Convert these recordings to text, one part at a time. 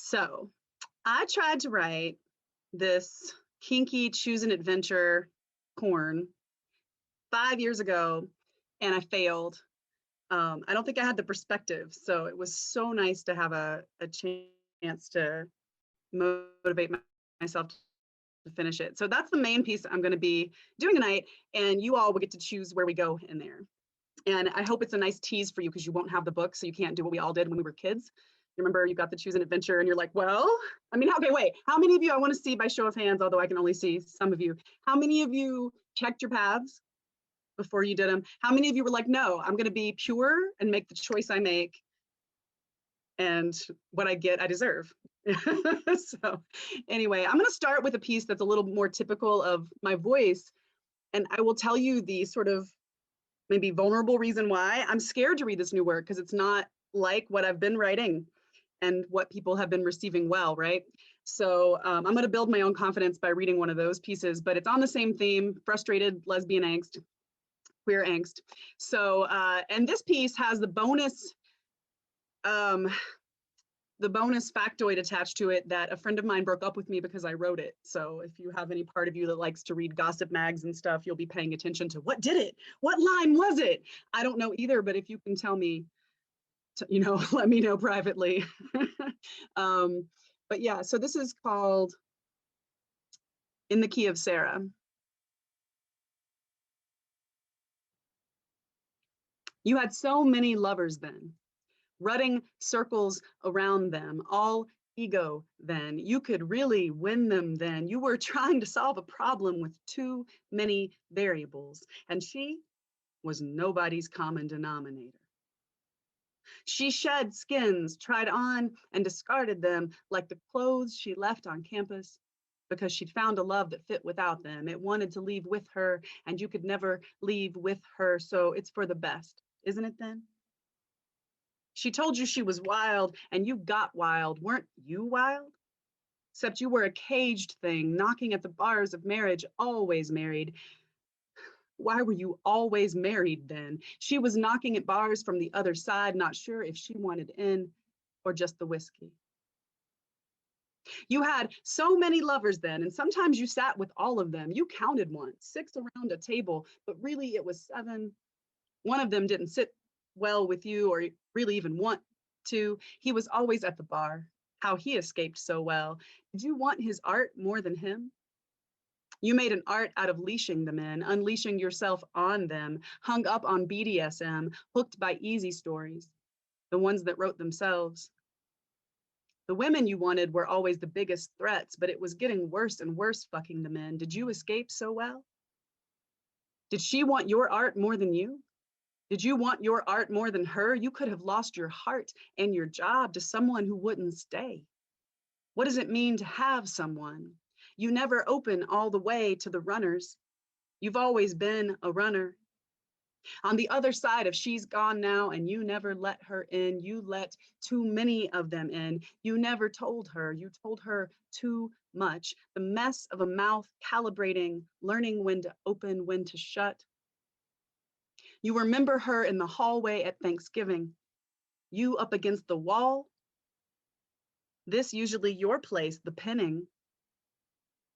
So I tried to write this kinky choose an adventure porn 5 years ago and I failed. I don't think I had the perspective. So it was so nice to have a chance to motivate myself to finish it. So that's the main piece I'm going to be doing tonight. And you all will get to choose where we go in there. And I hope it's a nice tease for you because you won't have the book, so you can't do what we all did when we were kids. You remember you got to choose an adventure and you're like, well, I mean, okay, wait, how many of you, I want to see by show of hands, although I can only see some of you, how many of you checked your paths before you did them? How many of you were like, no, I'm going to be pure and make the choice I make, and what I get, I deserve. So anyway, I'm going to start with a piece that's a little more typical of my voice. And I will tell you the sort of maybe vulnerable reason why I'm scared to read this new work, because it's not like what I've been writing and what people have been receiving well, right? So I'm going to build my own confidence by reading one of those pieces, but it's on the same theme: frustrated lesbian angst, queer angst. So, and this piece has the bonus factoid attached to it that a friend of mine broke up with me because I wrote it. So if you have any part of you that likes to read gossip mags and stuff, you'll be paying attention to what did it? What line was it? I don't know either, but if you can tell me, let me know privately. But yeah, so this is called In the Key of Sarah. You had so many lovers then, running circles around them, all ego then. You could really win them then. You were trying to solve a problem with too many variables, and she was nobody's common denominator. She shed skins, tried on and discarded them like the clothes she left on campus, because she'd found a love that fit without them. It wanted to leave with her, and you could never leave with her, so it's for the best, isn't it then? She told you she was wild, and you got wild. Weren't you wild? Except you were a caged thing, knocking at the bars of marriage, always married. Why were you always married then? She was knocking at bars from the other side, not sure if she wanted in or just the whiskey. You had so many lovers then, and sometimes you sat with all of them. You counted once, 6 around a table, but really it was 7. One of them didn't sit well with you or really even want to. He was always at the bar. How he escaped so well. Did you want his art more than him? You made an art out of leashing the men, unleashing yourself on them, hung up on BDSM, hooked by easy stories, the ones that wrote themselves. The women you wanted were always the biggest threats, but it was getting worse and worse fucking the men. Did you escape so well? Did she want your art more than you? Did you want your art more than her? You could have lost your heart and your job to someone who wouldn't stay. What does it mean to have someone? You never open all the way to the runners. You've always been a runner. On the other side of she's gone now and you never let her in, you let too many of them in. You never told her, you told her too much. The mess of a mouth calibrating, learning when to open, when to shut. You remember her in the hallway at Thanksgiving, you up against the wall. This usually your place, the pinning.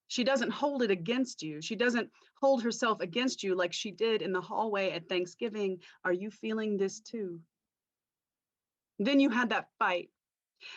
She doesn't hold it against you. She doesn't hold herself against you like she did in the hallway at Thanksgiving. Are you feeling this too? Then you had that fight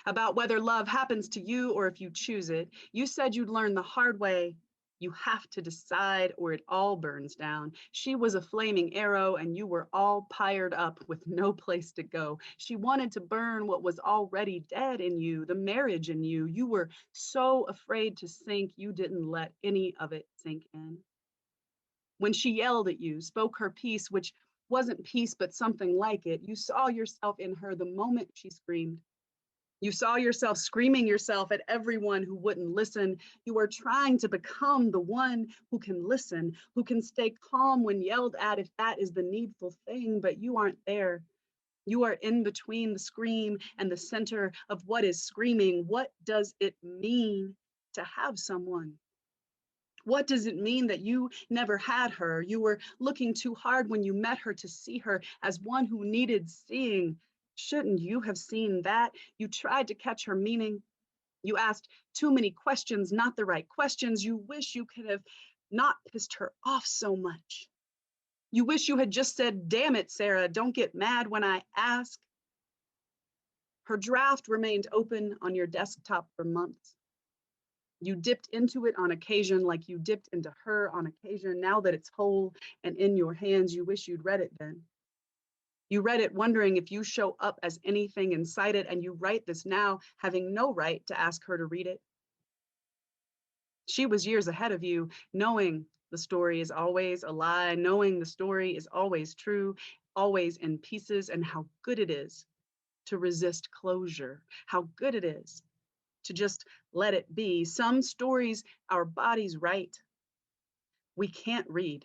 about whether love happens to you or if you choose it. You said you'd learn the hard way. You have to decide or it all burns down. She was a flaming arrow and you were all pired up with no place to go. She wanted to burn what was already dead in you, the marriage in you. You were so afraid to sink, you didn't let any of it sink in. When she yelled at you, spoke her piece, which wasn't peace, but something like it, you saw yourself in her the moment she screamed. You saw yourself screaming yourself at everyone who wouldn't listen. You are trying to become the one who can listen, who can stay calm when yelled at if that is the needful thing, but you aren't there. You are in between the scream and the center of what is screaming. What does it mean to have someone? What does it mean that you never had her? You were looking too hard when you met her to see her as one who needed seeing. Shouldn't you have seen that? You tried to catch her meaning. You asked too many questions, not the right questions. You wish you could have not pissed her off so much. You wish you had just said, damn it, Sarah, don't get mad when I ask. Her draft remained open on your desktop for months. You dipped into it on occasion like you dipped into her on occasion. Now that it's whole and in your hands, you wish you'd read it then. You read it wondering if you show up as anything inside it, and you write this now having no right to ask her to read it. She was years ahead of you, knowing the story is always a lie, knowing the story is always true, always in pieces, and how good it is to resist closure, how good it is to just let it be. Some stories our bodies write, we can't read.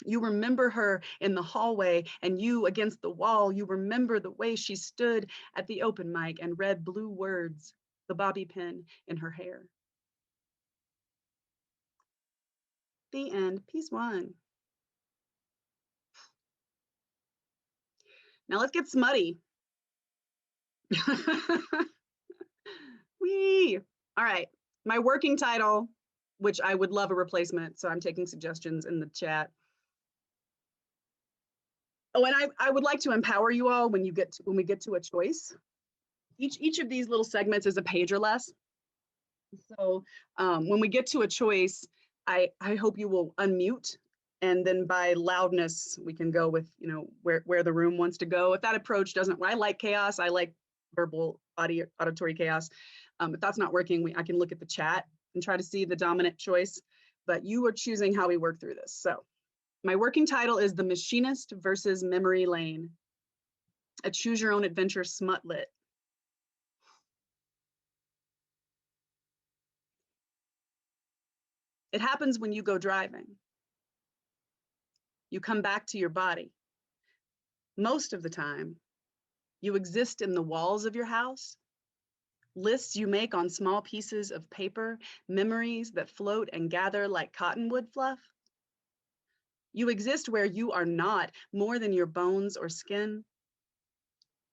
You remember her in the hallway and you against the wall. You remember the way she stood at the open mic and read blue words, the bobby pin in her hair. The end. Piece 1. Now let's get smutty. Wee. All right. My working title, which I would love a replacement, so I'm taking suggestions in the chat. Oh, and I would like to empower you all when we get to a choice. Each of these little segments is a page or less. So when we get to a choice, I hope you will unmute, and then by loudness we can go with where the room wants to go. If that approach doesn't, I like chaos. I like verbal auditory chaos. If that's not working, I can look at the chat and try to see the dominant choice. But you are choosing how we work through this. So my working title is The Machinist versus Memory Lane, a choose your own adventure smutlit. It happens when you go driving. You come back to your body. Most of the time, you exist in the walls of your house, lists you make on small pieces of paper, memories that float and gather like cottonwood fluff. You exist where you are not more than your bones or skin.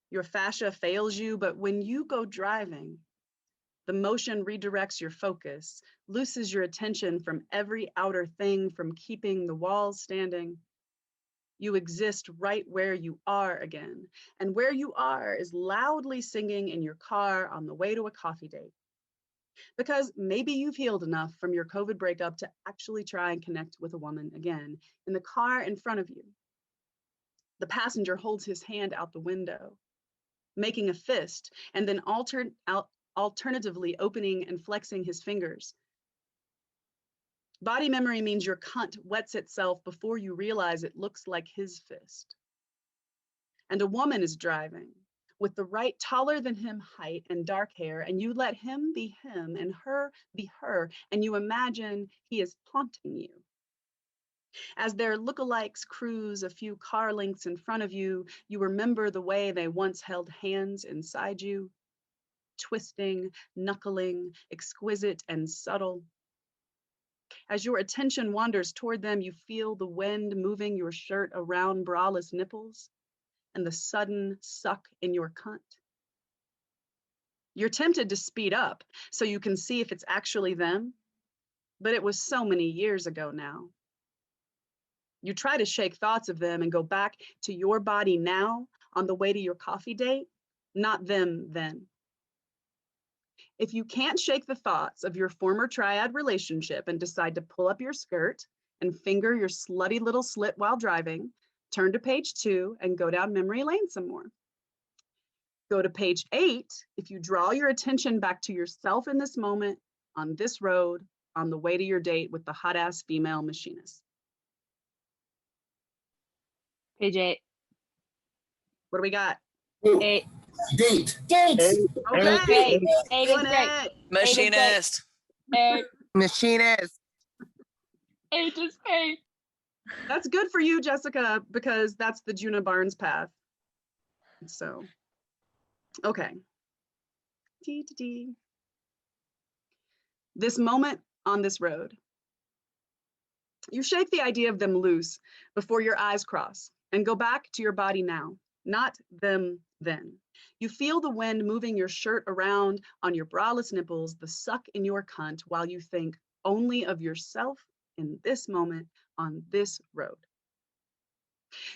Your fascia fails you, but when you go driving, the motion redirects your focus, looses your attention from every outer thing, from keeping the walls standing. You exist right where you are again, and where you are is loudly singing in your car on the way to a coffee date. Because maybe you've healed enough from your COVID breakup to actually try and connect with a woman again. In the car in front of you, the passenger holds his hand out the window, making a fist, and then alternatively opening and flexing his fingers. Body memory means your cunt wets itself before you realize it looks like his fist. And a woman is driving with the right taller than him height and dark hair, and you let him be him and her be her, and you imagine he is taunting you. As their lookalikes cruise a few car lengths in front of you, you remember the way they once held hands inside you, twisting, knuckling, exquisite and subtle. As your attention wanders toward them, you feel the wind moving your shirt around braless nipples and the sudden suck in your cunt. You're tempted to speed up so you can see if it's actually them, but it was so many years ago now. You try to shake thoughts of them and go back to your body now on the way to your coffee date, not them then. If you can't shake the thoughts of your former triad relationship and decide to pull up your skirt and finger your slutty little slit while driving, turn to page 2 and go down memory lane some more. Go to page 8 if you draw your attention back to yourself in this moment, on this road, on the way to your date with the hot-ass female machinist. Page 8. What do we got? 8. Date. Okay. Eight is Doing great. it. Machinist. 8. Machinist. 8 is great. That's good for you, Jessica, because that's the Juna Barnes path. So, okay. This moment on this road. You shake the idea of them loose before your eyes cross and go back to your body now. not them then. You feel the wind moving your shirt around on your braless nipples, the suck in your cunt, while you think only of yourself in this moment on this road.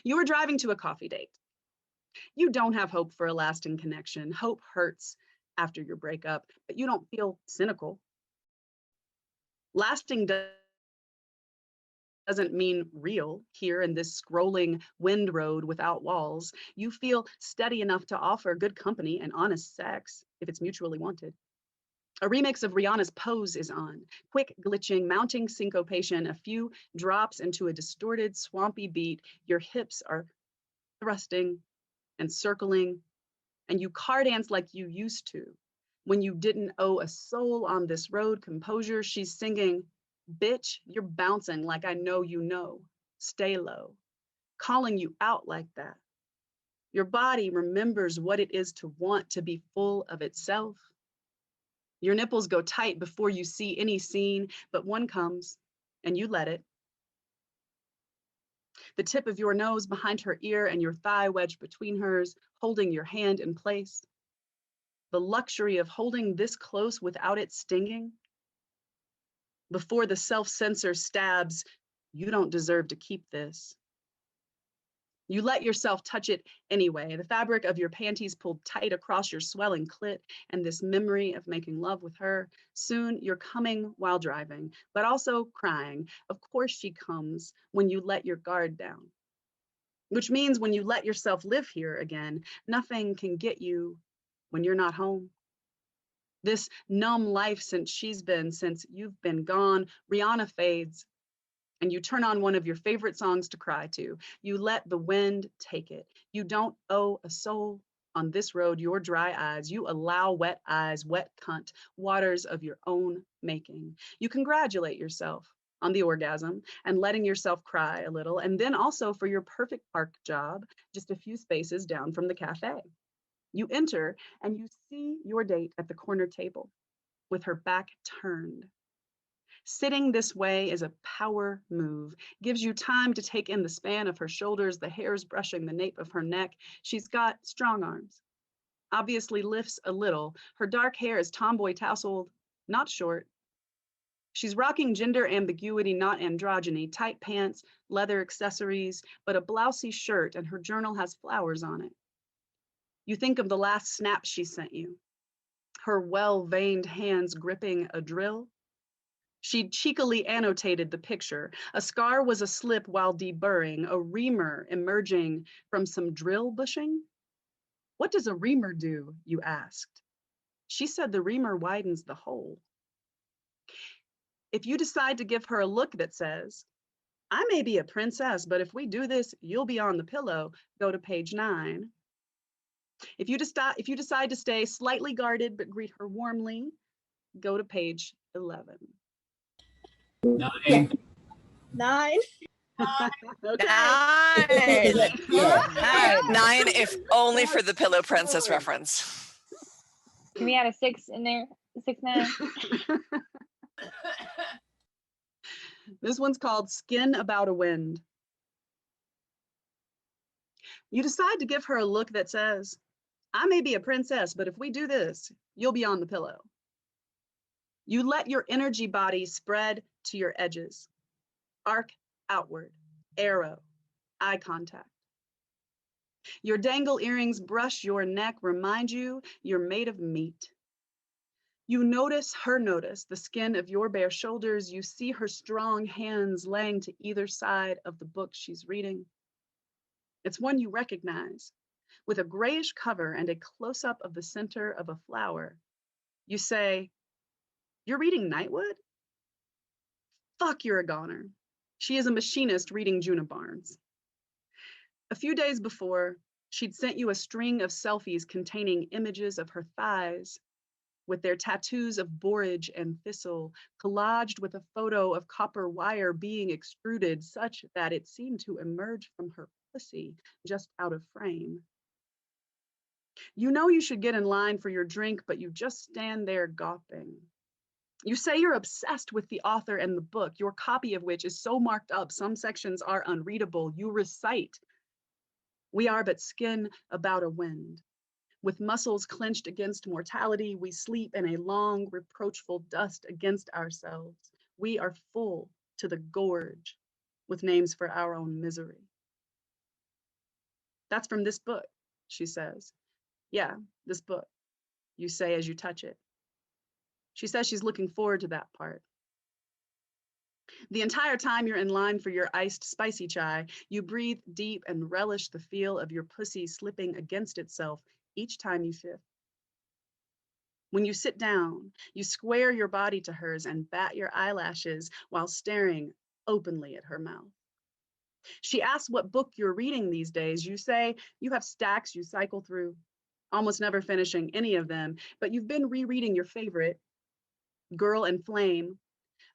You are driving to a coffee date. You don't have hope for a lasting connection. Hope hurts after your breakup, but you don't feel cynical. Lasting doesn't mean real here in this scrolling wind road without walls. You feel steady enough to offer good company and honest sex if it's mutually wanted. A remix of Rihanna's Pose is on. Quick glitching, mounting syncopation, a few drops into a distorted, swampy beat. Your hips are thrusting and circling, and you car dance like you used to. When you didn't owe a soul on this road composure, she's singing, bitch, you're bouncing like I know you know. Stay low. Calling you out like that. Your body remembers what it is to want to be full of itself. Your nipples go tight before you see any scene, but one comes and you let it. The tip of your nose behind her ear and your thigh wedged between hers, holding your hand in place. The luxury of holding this close without it stinging. Before the self-censor stabs, you don't deserve to keep this. You let yourself touch it anyway, the fabric of your panties pulled tight across your swelling clit, and this memory of making love with her. Soon you're coming while driving, but also crying. Of course she comes when you let your guard down. Which means when you let yourself live here again, nothing can get you when you're not home. This numb life since you've been gone, Rihanna fades, and you turn on one of your favorite songs to cry to. You let the wind take it. You don't owe a soul on this road your dry eyes. You allow wet eyes, wet cunt, waters of your own making. You congratulate yourself on the orgasm and letting yourself cry a little, and then also for your perfect park job, just a few spaces down from the cafe. You enter and you see your date at the corner table with her back turned. Sitting this way is a power move, gives you time to take in the span of her shoulders, the hairs brushing the nape of her neck. She's got strong arms, obviously lifts a little. Her dark hair is tomboy tousled, not short. She's rocking gender ambiguity, not androgyny, tight pants, leather accessories, but a blousey shirt, and her journal has flowers on it. You think of the last snap she sent you, her well-veined hands gripping a drill. She'd cheekily annotated the picture. A scar was a slip while deburring, a reamer emerging from some drill bushing. What does a reamer do, you asked? She said the reamer widens the hole. If you decide to give her a look that says, I may be a princess, but if we do this, you'll be on the pillow, go to page 9. If you decide to stay slightly guarded but greet her warmly, go to page 11. 9. 9. Okay. 9. Yeah. 9, if only for the Pillow Princess reference. Can we add a 6 in there? 6, 9. This one's called Skin About a Wind. You decide to give her a look that says, I may be a princess, but if we do this, you'll be on the pillow. You let your energy body spread to your edges, arc outward, arrow, eye contact. Your dangle earrings brush your neck, remind you you're made of meat. You notice her notice, the skin of your bare shoulders. You see her strong hands laying to either side of the book she's reading. It's one you recognize, with a grayish cover and a close-up of the center of a flower. You say, you're reading Nightwood? Fuck, you're a goner. She is a machinist reading Juna Barnes. A few days before, she'd sent you a string of selfies containing images of her thighs with their tattoos of borage and thistle, collaged with a photo of copper wire being extruded such that it seemed to emerge from her pussy just out of frame. You know you should get in line for your drink, but you just stand there gawping. You say you're obsessed with the author and the book, your copy of which is so marked up some sections are unreadable. You recite We are but skin about a wind. With muscles clenched against mortality, we sleep in a long, reproachful dust against ourselves. We are full to the gorge with names for our own misery. That's from this book, she says. Yeah, this book, you say as you touch it. She says she's looking forward to that part. The entire time you're in line for your iced spicy chai, you breathe deep and relish the feel of your pussy slipping against itself each time you shift. When you sit down, you square your body to hers and bat your eyelashes while staring openly at her mouth. She asks what book you're reading these days. You say you have stacks you cycle through, almost never finishing any of them, but you've been rereading your favorite, Girl and Flame,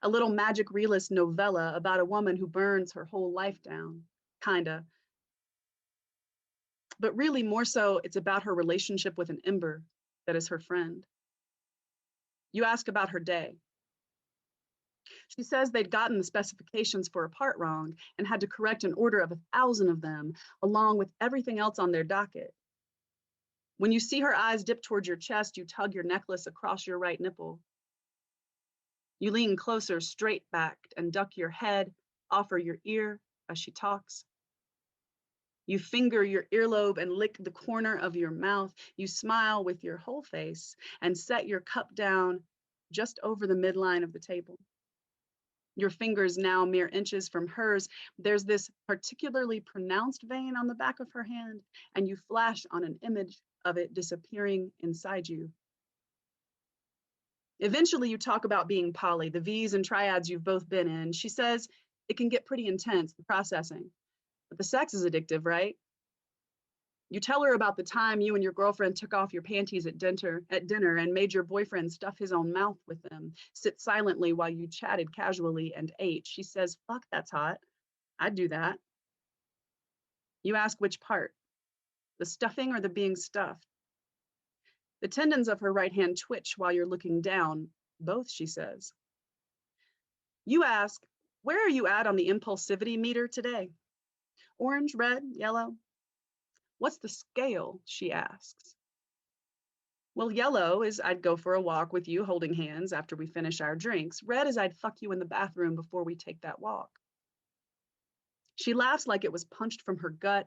a little magic realist novella about a woman who burns her whole life down, kinda. But really more so, it's about her relationship with an ember that is her friend. You ask about her day. She says they'd gotten the specifications for a part wrong and had to correct an order of 1,000 of them, along with everything else on their docket. When you see her eyes dip towards your chest, you tug your necklace across your right nipple. You lean closer, straight-backed, and duck your head, offer your ear as she talks. You finger your earlobe and lick the corner of your mouth. You smile with your whole face and set your cup down just over the midline of the table. Your fingers now mere inches from hers. There's this particularly pronounced vein on the back of her hand, and you flash on an image of it disappearing inside you. Eventually, you talk about being poly, the V's and triads you've both been in. She says it can get pretty intense, the processing, but the sex is addictive, right? You tell her about the time you and your girlfriend took off your panties at dinner and made your boyfriend stuff his own mouth with them, sit silently while you chatted casually and ate. She says, fuck, that's hot. I'd do that. You ask which part, the stuffing or the being stuffed? The tendons of her right hand twitch while you're looking down. Both, she says. You ask, where are you at on the impulsivity meter today? Orange, red, yellow? What's the scale, she asks. Well, yellow is I'd go for a walk with you holding hands after we finish our drinks. Red is I'd fuck you in the bathroom before we take that walk. She laughs like it was punched from her gut.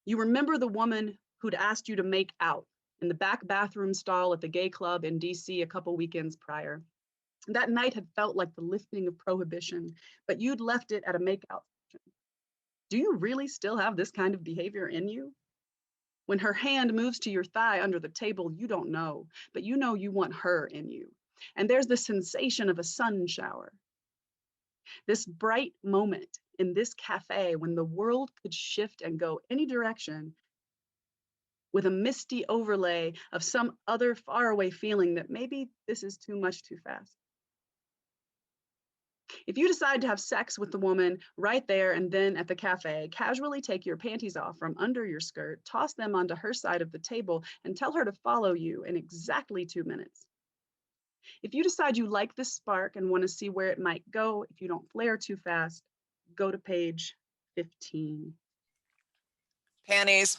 You remember the woman who'd asked you to make out in the back bathroom stall at the gay club in DC a couple weekends prior. That night had felt like the lifting of prohibition, but you'd left it at a makeout session. Do you really still have this kind of behavior in you? When her hand moves to your thigh under the table, you don't know, but you know you want her in you. And there's the sensation of a sun shower. This bright moment in this cafe when the world could shift and go any direction with a misty overlay of some other faraway feeling that maybe this is too much too fast. If you decide to have sex with the woman right there and then at the cafe, casually take your panties off from under your skirt, toss them onto her side of the table, and tell her to follow you in exactly 2 minutes. If you decide you like this spark and want to see where it might go, if you don't flare too fast, go to page 15. Panties.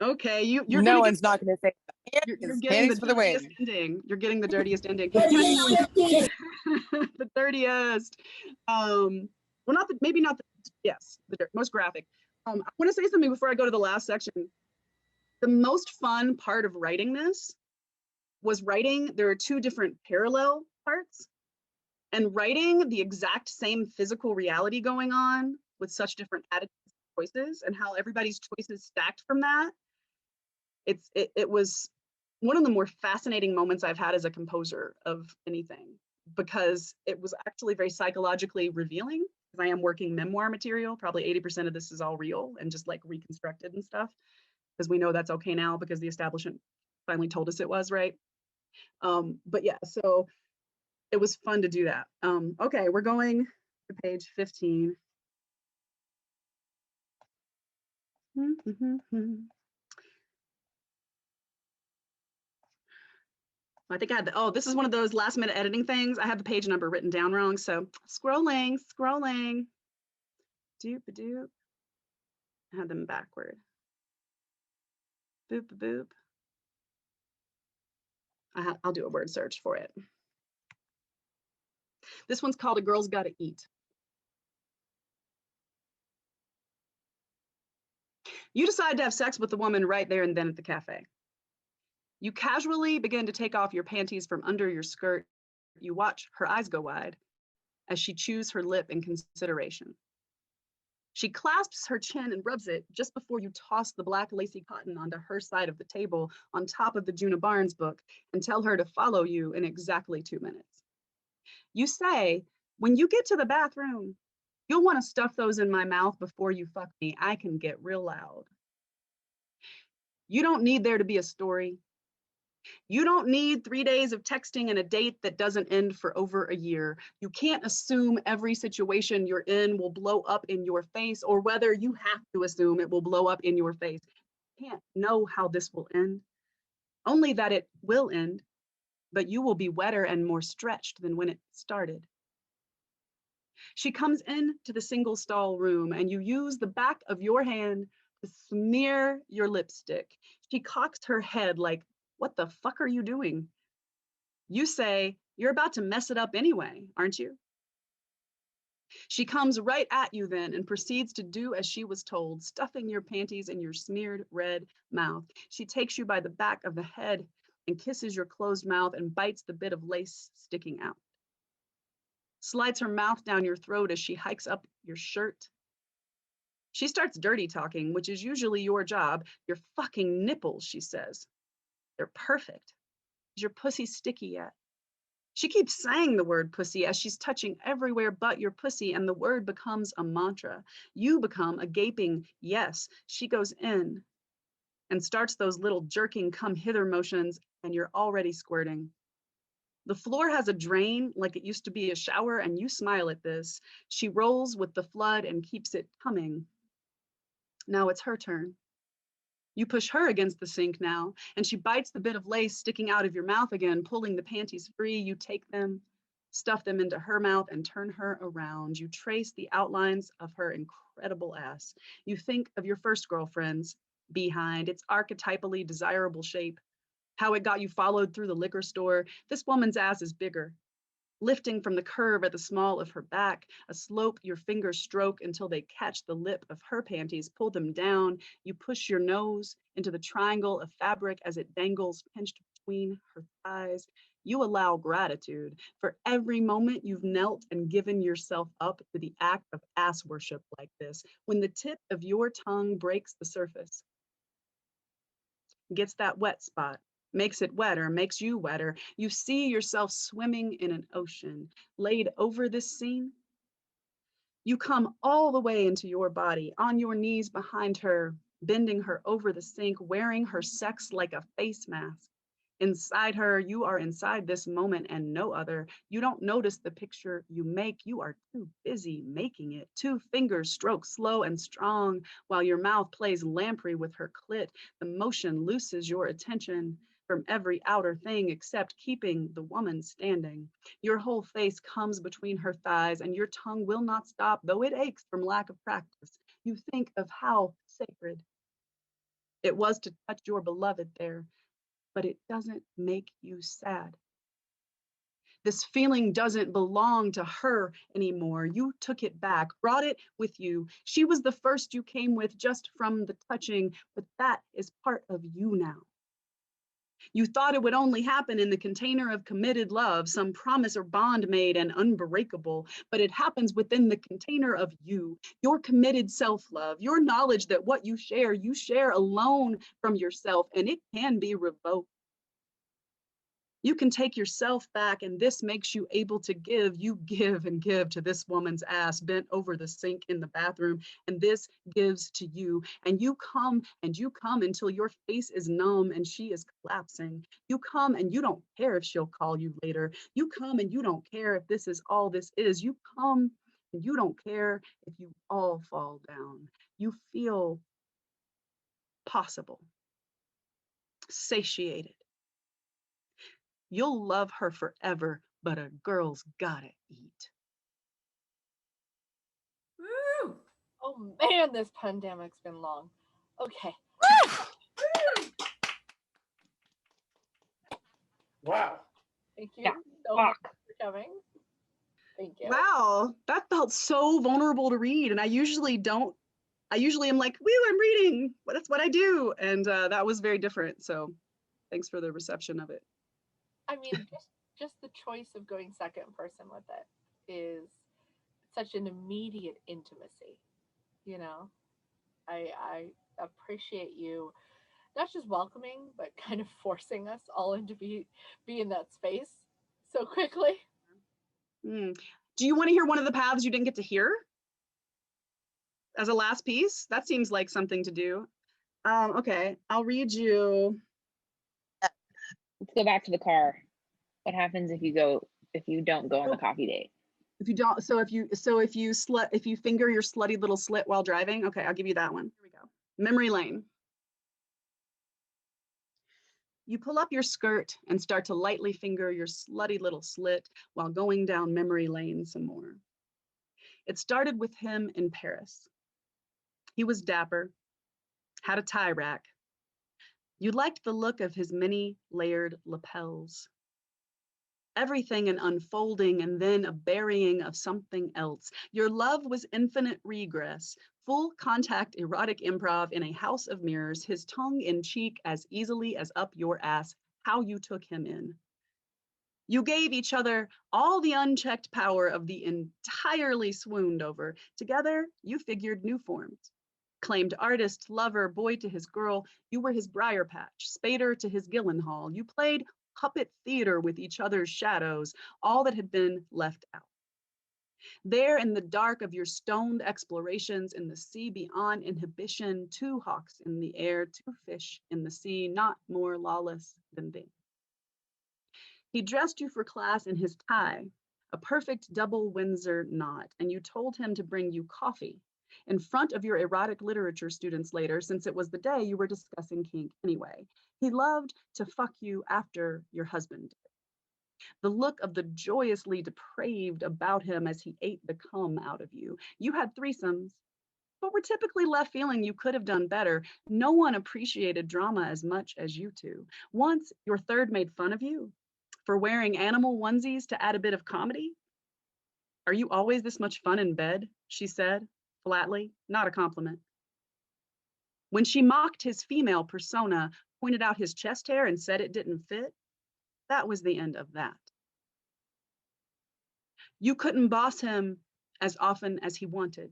Okay, you're No gonna one's not going to say that. you're getting Panties the for the win. dirtiest ending. You're getting the dirtiest ending. Yes. The dirtiest. Well, not the, maybe not the, yes, the most graphic. I want to say something before I go to the last section. The most fun part of writing this was writing, there are 2 different parallel parts, and writing the exact same physical reality going on with such different attitudes and choices, and how everybody's choices stacked from that. It was one of the more fascinating moments I've had as a composer of anything, because it was actually very psychologically revealing, because I am working memoir material. Probably 80% of this is all real and just like reconstructed and stuff, because we know that's okay now because the establishment finally told us it was, right? But yeah, so it was fun to do that. Okay, we're going to page 15. I think I had oh, this is one of those last minute editing things. I had the page number written down wrong, so scrolling. Doop-a-doop. I had them backward. Boop-a-boop. I'll do a word search for it. This one's called A Girl's Gotta Eat. You decide to have sex with the woman right there and then at the cafe. You casually begin to take off your panties from under your skirt. You watch her eyes go wide as she chews her lip in consideration. She clasps her chin and rubs it just before you toss the black lacy cotton onto her side of the table on top of the Juna Barnes book and tell her to follow you in exactly 2 minutes. You say, when you get to the bathroom, you'll want to stuff those in my mouth before you fuck me. I can get real loud. You don't need there to be a story. You don't need 3 days of texting and a date that doesn't end for over a year. You can't assume every situation you're in will blow up in your face, or whether you have to assume it will blow up in your face. You can't know how this will end, only that it will end, but you will be wetter and more stretched than when it started. She comes into the single stall room and you use the back of your hand to smear your lipstick. She cocks her head like, what the fuck are you doing? You say, you're about to mess it up anyway, aren't you? She comes right at you then and proceeds to do as she was told, stuffing your panties in your smeared red mouth. She takes you by the back of the head and kisses your closed mouth and bites the bit of lace sticking out. Slides her mouth down your throat as she hikes up your shirt. She starts dirty talking, which is usually your job. Your fucking nipples, she says. They're perfect. Is your pussy sticky yet? She keeps saying the word pussy as she's touching everywhere but your pussy, and the word becomes a mantra. You become a gaping yes. She goes in and starts those little jerking come hither motions, and you're already squirting. The floor has a drain like it used to be a shower, and you smile at this. She rolls with the flood and keeps it coming. Now it's her turn. You push her against the sink now, and she bites the bit of lace sticking out of your mouth again, pulling the panties free. You take them, stuff them into her mouth, and turn her around. You trace the outlines of her incredible ass. You think of your first girlfriend's behind, its archetypally desirable shape, how it got you followed through the liquor store. This woman's ass is bigger. Lifting from the curve at the small of her back, a slope your fingers stroke until they catch the lip of her panties, pull them down. You push your nose into the triangle of fabric as it dangles pinched between her thighs. You allow gratitude for every moment you've knelt and given yourself up to the act of ass worship like this. When the tip of your tongue breaks the surface, gets that wet spot, makes it wetter, makes you wetter. You see yourself swimming in an ocean. Laid over this scene, you come all the way into your body, on your knees behind her, bending her over the sink, wearing her sex like a face mask. Inside her, you are inside this moment and no other. You don't notice the picture you make. You are too busy making it. 2 fingers stroke slow and strong while your mouth plays lamprey with her clit. The motion looses your attention from every outer thing except keeping the woman standing. Your whole face comes between her thighs and your tongue will not stop, though it aches from lack of practice. You think of how sacred it was to touch your beloved there, but it doesn't make you sad. This feeling doesn't belong to her anymore. You took it back, brought it with you. She was the first you came with just from the touching, but that is part of you now. You thought it would only happen in the container of committed love, some promise or bond made and unbreakable, but it happens within the container of you, your committed self-love, your knowledge that what you share alone from yourself, and it can be revoked. You can take yourself back, and this makes you able to give. You give and give to this woman's ass bent over the sink in the bathroom, and this gives to you. And you come until your face is numb and she is collapsing. You come and you don't care if she'll call you later. You come and you don't care if this is all this is. You come and you don't care if you all fall down. You feel possible, satiated. You'll love her forever, but a girl's gotta eat. Woo! Oh man, this pandemic's been long. Okay. Wow. Thank you Yeah. so much for coming. Thank you. Wow, that felt so vulnerable to read. And I usually don't, I usually am like, woo, I'm reading. That's what I do. And that was very different. So thanks for the reception of it. I mean, just the choice of going second person with it is such an immediate intimacy. You know, I appreciate you not just welcoming, but kind of forcing us all into be in that space so quickly. Mm. Do you want to hear one of the paths you didn't get to hear as a last piece? That seems like something to do. Okay, I'll read you. Let's go back to the car. What happens if you don't go on the coffee date? If you don't, so if you finger your slutty little slit while driving, okay, I'll give you that one. Here we go. Memory lane. You pull up your skirt and start to lightly finger your slutty little slit while going down memory lane some more. It started with him in Paris. He was dapper, had a tie rack. You liked the look of his many layered lapels. Everything an unfolding and then a burying of something else. Your love was infinite regress, full contact erotic improv in a house of mirrors, his tongue in cheek as easily as up your ass, how you took him in. You gave each other all the unchecked power of the entirely swooned over. Together, you figured new forms. Claimed artist, lover, boy to his girl, you were his briar patch, Spader to his Gyllenhaal. You played puppet theater with each other's shadows, all that had been left out. There in the dark of your stoned explorations in the sea beyond inhibition, two hawks in the air, two fish in the sea, not more lawless than they. He dressed you for class in his tie, a perfect double Windsor knot, and you told him to bring you coffee in front of your erotic literature students later, since it was the day you were discussing kink anyway. He loved to fuck you after your husband did. The look of the joyously depraved about him as he ate the cum out of you. You had threesomes, but were typically left feeling you could have done better. No one appreciated drama as much as you two. Once your third made fun of you for wearing animal onesies to add a bit of comedy. Are you always this much fun in bed? She said, flatly, not a compliment. When she mocked his female persona, pointed out his chest hair and said it didn't fit, that was the end of that. You couldn't boss him as often as he wanted.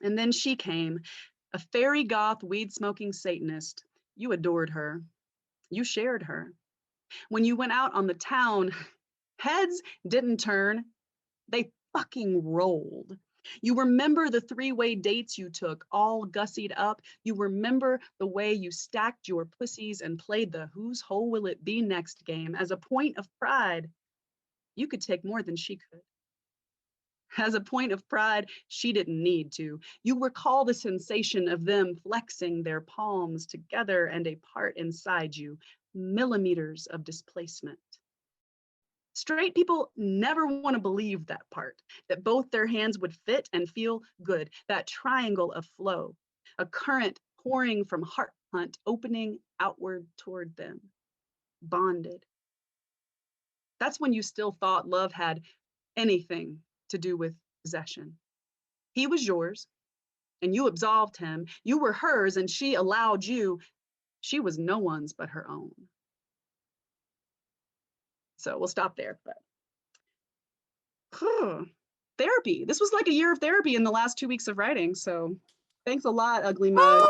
And then she came, a fairy goth, weed-smoking Satanist. You adored her. You shared her. When you went out on the town, heads didn't turn, they fucking rolled. You remember the three-way dates you took, all gussied up. You remember the way you stacked your pussies and played the whose hole will it be next game as a point of pride. You could take more than she could. As a point of pride, she didn't need to. You recall the sensation of them flexing their palms together and apart inside you, millimeters of displacement. Straight people never want to believe that part, that both their hands would fit and feel good, that triangle of flow, a current pouring from heart hunt, opening outward toward them, bonded. That's when you still thought love had anything to do with possession. He was yours, and you absolved him. You were hers, and she allowed you. She was no one's but her own. So we'll stop there. But therapy. This was like a year of therapy in the last 2 weeks of writing. So thanks a lot, Ugly Mug.